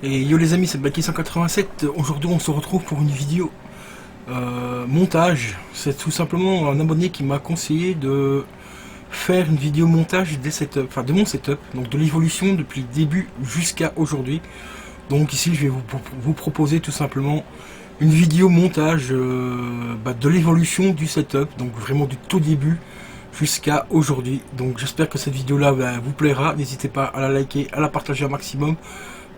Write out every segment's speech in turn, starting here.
Et yo les amis, c'est Blacky187. Aujourd'hui, on se retrouve pour une vidéo montage. C'est tout simplement un abonné qui m'a conseillé de faire une vidéo montage des setups, enfin de mon setup, donc de l'évolution depuis le début jusqu'à aujourd'hui. Donc ici, je vais vous proposer tout simplement une vidéo montage de l'évolution du setup, donc vraiment du tout début jusqu'à aujourd'hui. Donc j'espère que cette vidéo là vous plaira. N'hésitez pas à la liker, à la partager un maximum,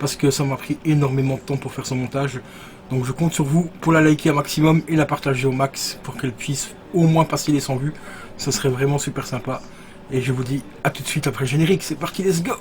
parce que ça m'a pris énormément de temps pour faire ce montage. Donc je compte sur vous pour la liker un maximum et la partager au max pour qu'elle puisse au moins passer les 100 vues. Ce serait vraiment super sympa. Et je vous dis à tout de suite après le générique. C'est parti, let's go!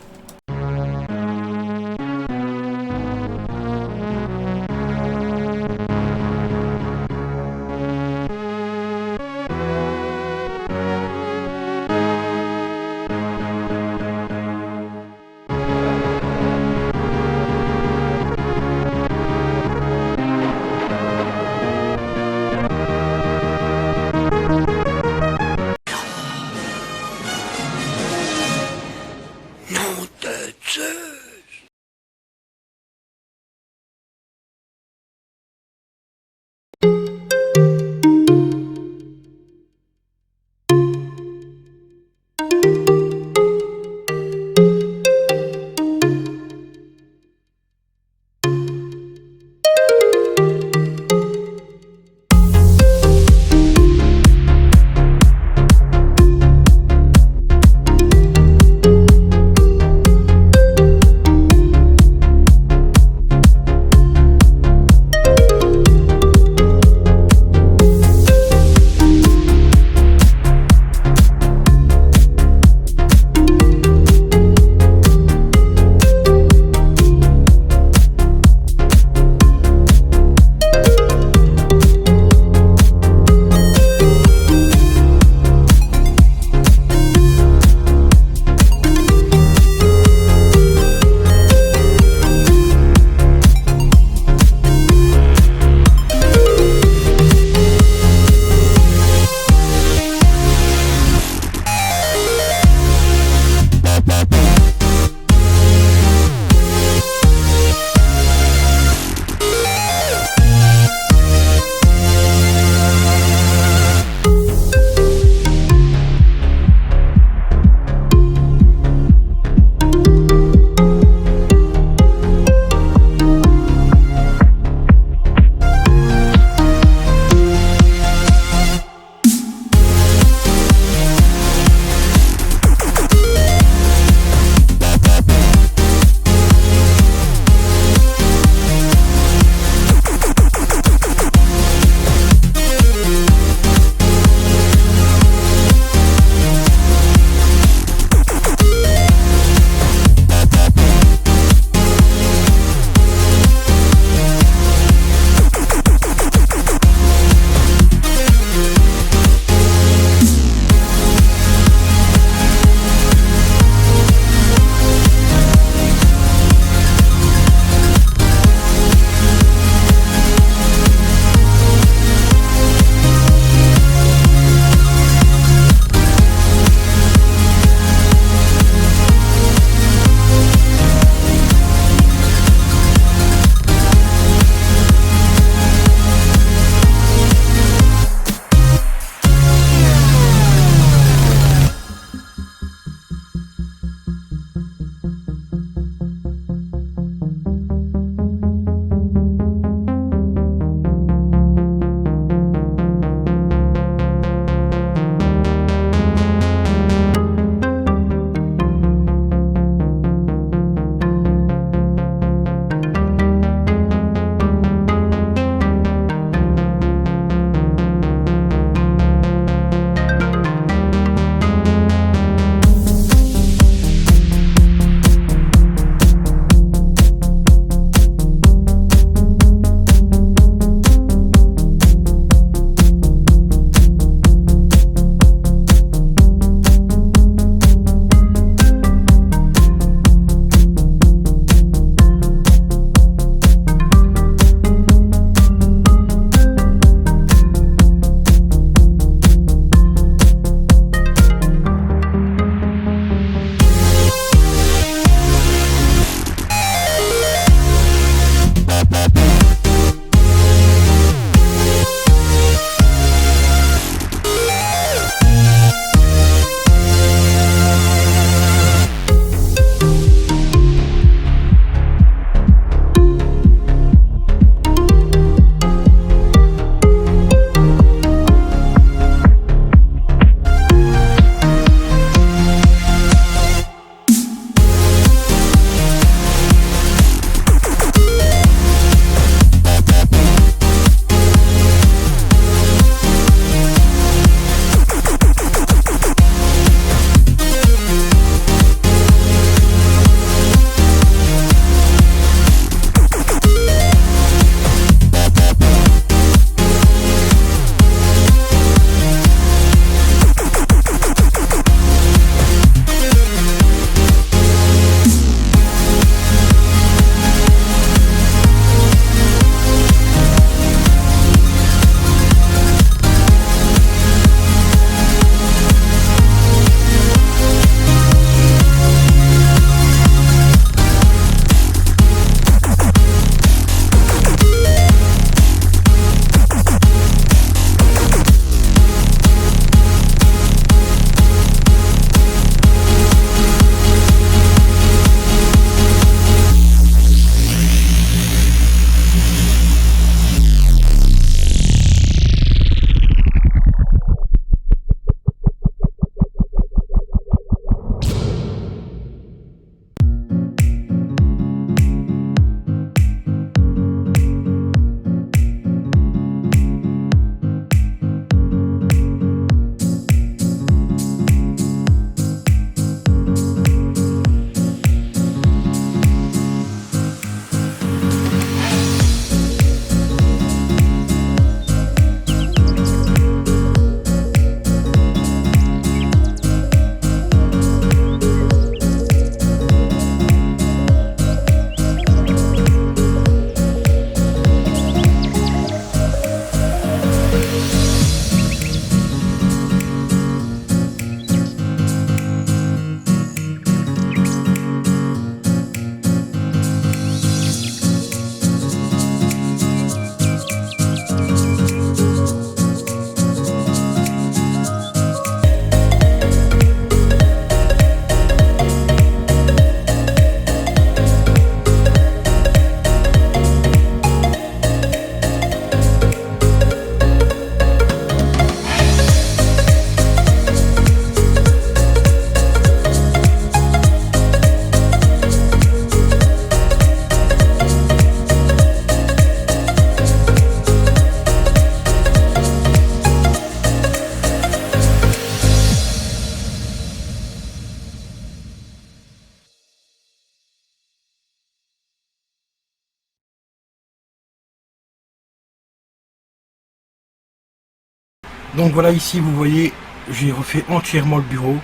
Donc voilà, ici vous voyez, j'ai refait entièrement le bureau.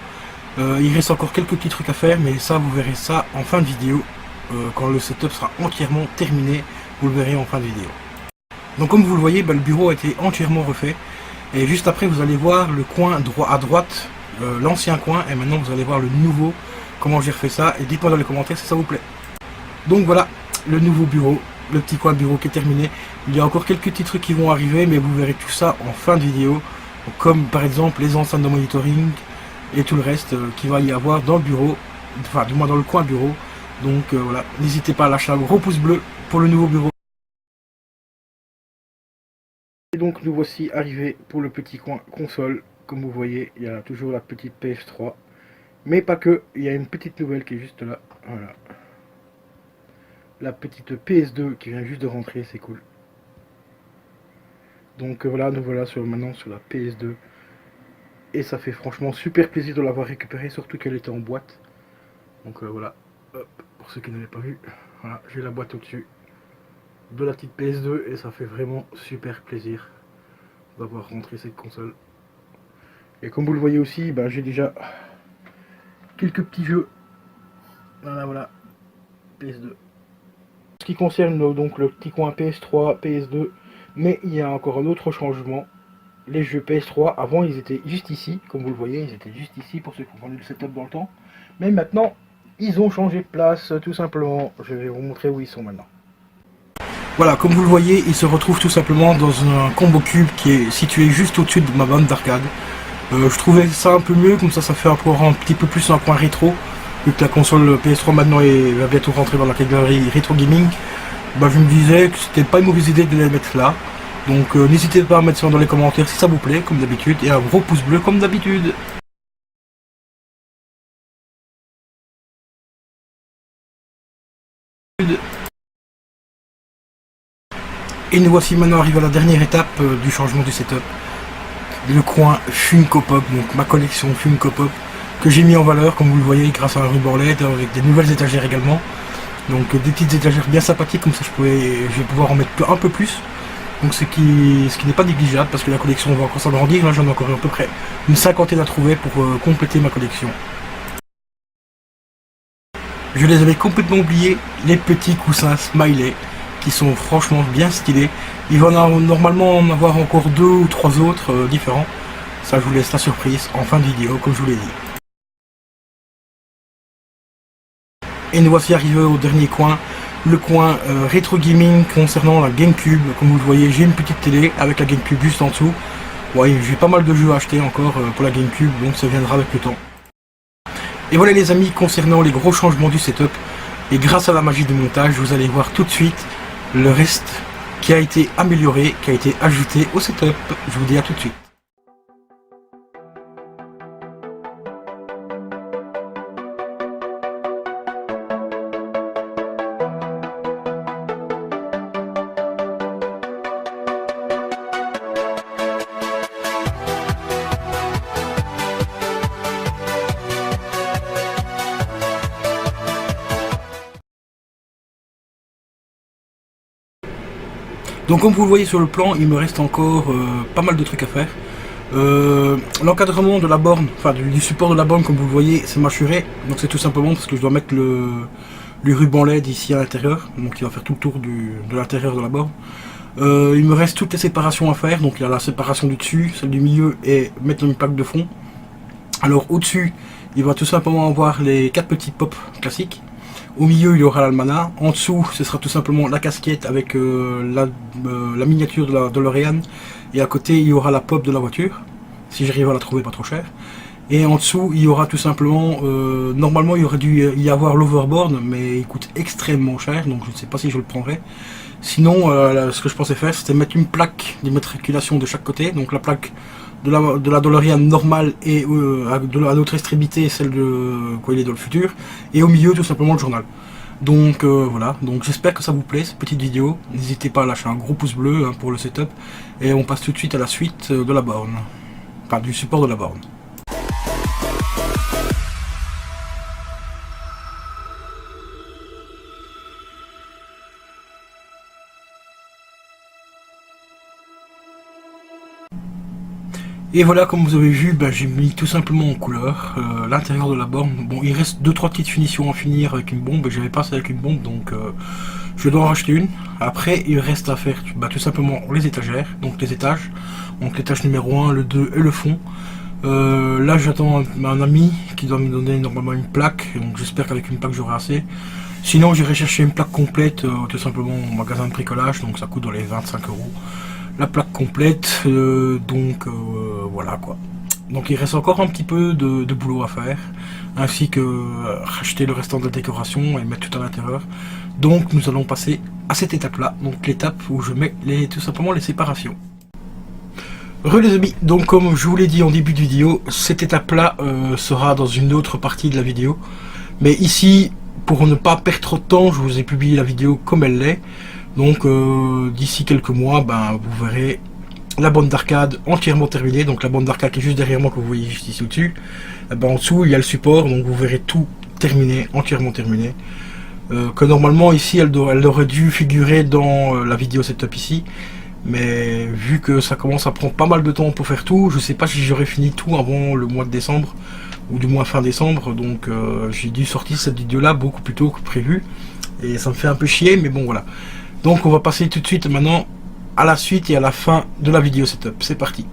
Il reste encore quelques petits trucs à faire, mais ça vous verrez ça en fin de vidéo. Quand le setup sera entièrement terminé, vous le verrez en fin de vidéo. Donc comme vous le voyez, le bureau a été entièrement refait. Et juste après vous allez voir le coin droit à droite, l'ancien coin, et maintenant vous allez voir le nouveau, comment j'ai refait ça. Et dites-moi dans les commentaires si ça vous plaît. Donc voilà, le nouveau bureau, le petit coin bureau qui est terminé. Il y a encore quelques petits trucs qui vont arriver, mais vous verrez tout ça en fin de vidéo. Comme par exemple les enceintes de monitoring et tout le reste qu'il va y avoir dans le bureau, enfin du moins dans le coin bureau. Donc voilà, n'hésitez pas à lâcher un gros pouce bleu pour le nouveau bureau. Et donc nous voici arrivés pour le petit coin console. Comme vous voyez, il y a toujours la petite PS3. Mais pas que, il y a une petite nouvelle qui est juste là. Voilà. La petite PS2 qui vient juste de rentrer, c'est cool. Donc voilà, nous voilà maintenant sur la PS2. Et ça fait franchement super plaisir de l'avoir récupérée, surtout qu'elle était en boîte. Donc voilà, hop, pour ceux qui n'avaient pas vu, voilà, j'ai la boîte au-dessus de la petite PS2 et ça fait vraiment super plaisir d'avoir rentré cette console. Et comme vous le voyez aussi, j'ai déjà quelques petits jeux. Voilà, PS2. Ce qui concerne donc le petit coin PS3, PS2, mais il y a encore un autre changement. Les jeux PS3, avant ils étaient juste ici, comme vous le voyez, ils étaient juste ici pour ceux qui ont vendu le setup dans le temps. Mais maintenant, ils ont changé de place, tout simplement. Je vais vous montrer où ils sont maintenant. Voilà, comme vous le voyez, ils se retrouvent tout simplement dans un combo cube qui est situé juste au-dessus de ma bande d'arcade. Je trouvais ça un peu mieux, comme ça fait un petit peu plus un point rétro. Vu que la console PS3 maintenant va bientôt rentrer dans la catégorie rétro gaming, je me disais que c'était pas une mauvaise idée de les mettre là. Donc n'hésitez pas à mettre ça dans les commentaires si ça vous plaît, comme d'habitude, et un gros pouce bleu comme d'habitude. Et nous voici maintenant arrivés à la dernière étape du changement du setup. Le coin Funko Pop, donc ma collection Funko Pop, que j'ai mis en valeur, comme vous le voyez, grâce à un ruban LED, avec des nouvelles étagères également. Donc des petites étagères bien sympathiques, comme ça je vais pouvoir en mettre un peu plus. Donc ce qui n'est pas négligeable, parce que la collection va encore s'agrandir. Là j'en ai encore à peu près une cinquantaine à trouver pour compléter ma collection. Je les avais complètement oubliés, les petits coussins Smiley, qui sont franchement bien stylés. Il va normalement en avoir encore 2 ou 3 autres différents. Ça, je vous laisse la surprise en fin de vidéo, comme je vous l'ai dit. Et nous voici arrivés au dernier coin, le coin rétro gaming concernant la GameCube. Comme vous le voyez, j'ai une petite télé avec la GameCube juste en dessous. Ouais, j'ai pas mal de jeux à acheter encore pour la GameCube, donc ça viendra avec le temps. Et voilà les amis, concernant les gros changements du setup, et grâce à la magie du montage, vous allez voir tout de suite le reste qui a été amélioré, qui a été ajouté au setup. Je vous dis à tout de suite. Donc comme vous le voyez sur le plan, il me reste encore pas mal de trucs à faire. L'encadrement de la borne, enfin du support de la borne, comme vous le voyez, c'est mâchuré. Donc c'est tout simplement parce que je dois mettre le ruban LED ici à l'intérieur. Donc il va faire tout le tour de l'intérieur de la borne. Il me reste toutes les séparations à faire. Donc il y a la séparation du dessus, celle du milieu et mettre une plaque de fond. Alors au-dessus, il va tout simplement avoir les 4 petits pops classiques. Au milieu, il y aura l'almanach. En dessous, ce sera tout simplement la casquette avec la miniature de la DeLorean. Et à côté, il y aura la pop de la voiture. Si j'arrive à la trouver pas trop chère. Et en dessous, il y aura tout simplement... normalement, il y aurait dû y avoir l'overboard, mais il coûte extrêmement cher. Donc je ne sais pas si je le prendrai. Sinon, ce que je pensais faire, c'était mettre une plaque d'immatriculation de chaque côté. Donc la plaque de la DeLorean normale et à l'autre extrémité, celle de quoi il est dans le futur. Et au milieu, tout simplement, le journal. Donc voilà, donc j'espère que ça vous plaît cette petite vidéo. N'hésitez pas à lâcher un gros pouce bleu pour le setup. Et on passe tout de suite à la suite de la borne. Enfin, du support de la borne. Et voilà, comme vous avez vu, j'ai mis tout simplement en couleur l'intérieur de la borne. Bon, il reste 2-3 petites finitions à finir avec une bombe, j'avais pas ça avec une bombe, donc je dois en racheter une. Après, il reste à faire tout simplement les étagères, donc les étages. Donc l'étage numéro 1, le 2 et le fond. Là, j'attends un ami qui doit me donner normalement une plaque, donc j'espère qu'avec une plaque j'aurai assez. Sinon, j'irai chercher une plaque complète, tout simplement au magasin de bricolage, donc ça coûte dans les 25 euros. La plaque complète, voilà quoi. Donc il reste encore un petit peu de boulot à faire, ainsi que racheter le restant de la décoration et mettre tout à l'intérieur. Donc nous allons passer à cette étape là, donc l'étape où je mets tout simplement les séparations. Re les amis, donc comme je vous l'ai dit en début de vidéo, cette étape là sera dans une autre partie de la vidéo. Mais ici, pour ne pas perdre trop de temps, je vous ai publié la vidéo comme elle l'est. Donc d'ici quelques mois, vous verrez la bande d'arcade entièrement terminée. Donc la bande d'arcade qui est juste derrière moi, que vous voyez juste ici au-dessus. En dessous, il y a le support, donc vous verrez tout terminé, entièrement terminé. Que normalement ici, elle aurait dû figurer dans la vidéo setup ici. Mais vu que ça commence à prendre pas mal de temps pour faire tout, je sais pas si j'aurais fini tout avant le mois de décembre. Ou du moins fin décembre. Donc j'ai dû sortir cette vidéo là beaucoup plus tôt que prévu. Et ça me fait un peu chier, mais bon voilà. Donc on va passer tout de suite maintenant à la suite et à la fin de la vidéo setup. C'est parti.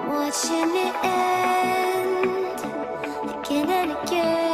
Watching it end again and again.